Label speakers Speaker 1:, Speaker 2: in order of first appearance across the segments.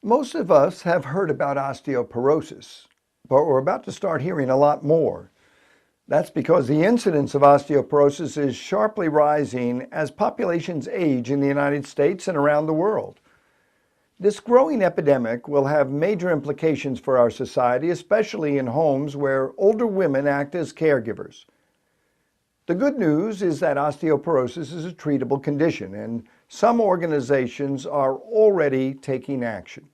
Speaker 1: Most of us have heard about osteoporosis, but we're about to start hearing a lot more. That's because the incidence of osteoporosis is sharply rising as populations age in the United States and around the world. This growing epidemic will have major implications for our society, especially in homes where older women act as caregivers. The good news is that osteoporosis is a treatable condition, and some organizations are already taking action.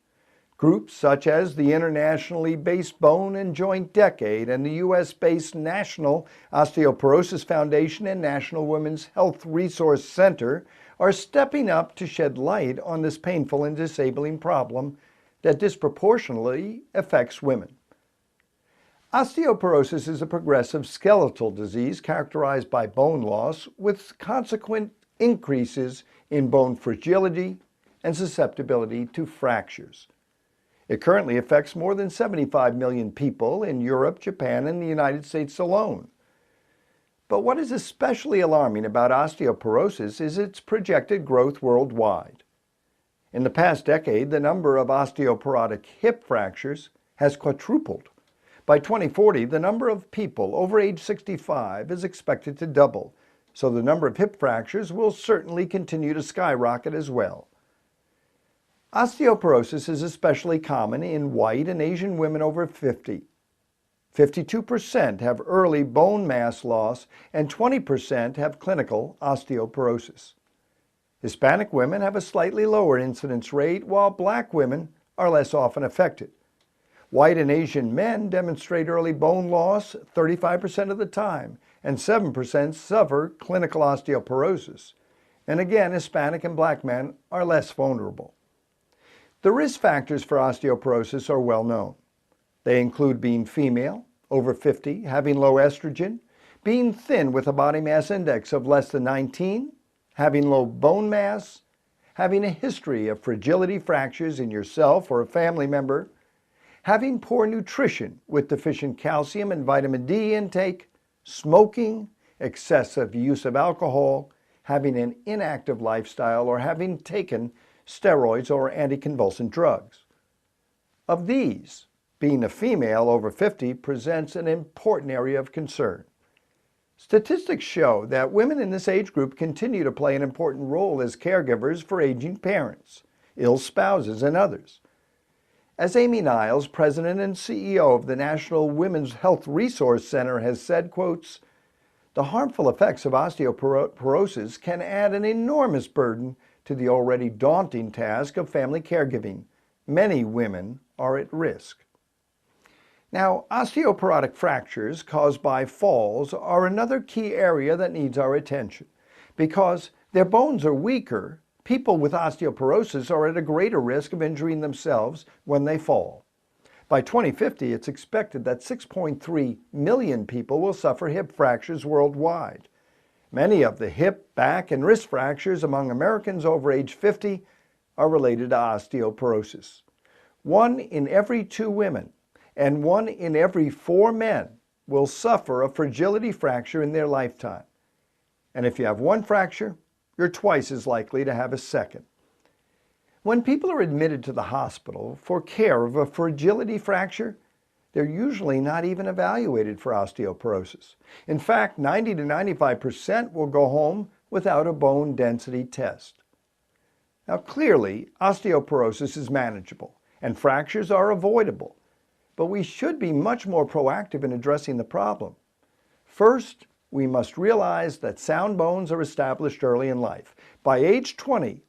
Speaker 1: Groups such as the internationally based Bone and Joint Decade and the U.S.-based National Osteoporosis Foundation and National Women's Health Resource Center are stepping up to shed light on this painful and disabling problem that disproportionately affects women. Osteoporosis is a progressive skeletal disease characterized by bone loss with consequent increases in bone fragility and susceptibility to fractures. It currently affects more than 75 million people in Europe, Japan, and the United States alone. But what is especially alarming about osteoporosis is its projected growth worldwide. In the past decade, the number of osteoporotic hip fractures has quadrupled. By 2040, the number of people over age 65 is expected to double, so the number of hip fractures will certainly continue to skyrocket as well. Osteoporosis is especially common in white and Asian women over 50. 52% have early bone mass loss and 20% have clinical osteoporosis. Hispanic women have a slightly lower incidence rate, while Black women are less often affected. White and Asian men demonstrate early bone loss 35% of the time, and 7% suffer clinical osteoporosis. And again, Hispanic and Black men are less vulnerable. The risk factors for osteoporosis are well known. They include being female, over 50, having low estrogen, being thin with a body mass index of less than 19, having low bone mass, having a history of fragility fractures in yourself or a family member, having poor nutrition with deficient calcium and vitamin D intake, smoking, excessive use of alcohol, having an inactive lifestyle, or having taken steroids or anticonvulsant drugs. Of these, being a female over 50 presents an important area of concern. Statistics show that women in this age group continue to play an important role as caregivers for aging parents, ill spouses, and others. As Amy Niles, President and CEO of the National Women's Health Resource Center, has said, quotes, "The harmful effects of osteoporosis can add an enormous burden to the already daunting task of family caregiving. Many women are at risk." Now, osteoporotic fractures caused by falls are another key area that needs our attention. Because their bones are weaker, people with osteoporosis are at a greater risk of injuring themselves when they fall. By 2050, it's expected that 6.3 million people will suffer hip fractures worldwide. Many of the hip, back, and wrist fractures among Americans over age 50 are related to osteoporosis. 1 in every 2 women and 1 in every 4 men will suffer a fragility fracture in their lifetime. And if you have 1 fracture, you're twice as likely to have a second. When people are admitted to the hospital for care of a fragility fracture, they're usually not even evaluated for osteoporosis. In fact, 90 to 95% will go home without a bone density test. Now, clearly, osteoporosis is manageable and fractures are avoidable, but we should be much more proactive in addressing the problem. First, we must realize that sound bones are established early in life. By age 20,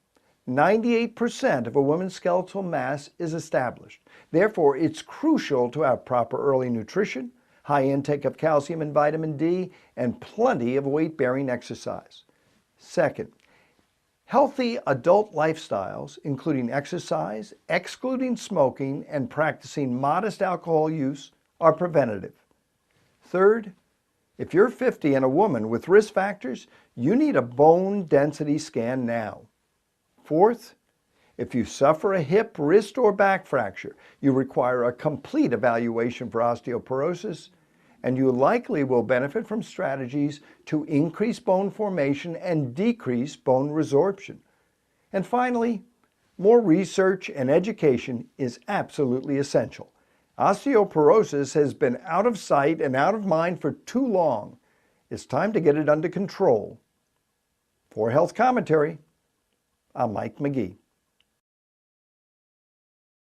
Speaker 1: 98% of a woman's skeletal mass is established. Therefore, it's crucial to have proper early nutrition, high intake of calcium and vitamin D, and plenty of weight-bearing exercise. Second, healthy adult lifestyles, including exercise, excluding smoking, and practicing modest alcohol use, are preventative. Third, if you're 50 and a woman with risk factors, you need a bone density scan now. Fourth, if you suffer a hip, wrist, or back fracture, you require a complete evaluation for osteoporosis, and you likely will benefit from strategies to increase bone formation and decrease bone resorption. And finally, More research and education is absolutely essential. Osteoporosis has been out of sight and out of mind for too long. It's time to get it under control. For Health Commentary, I'm Mike McGee.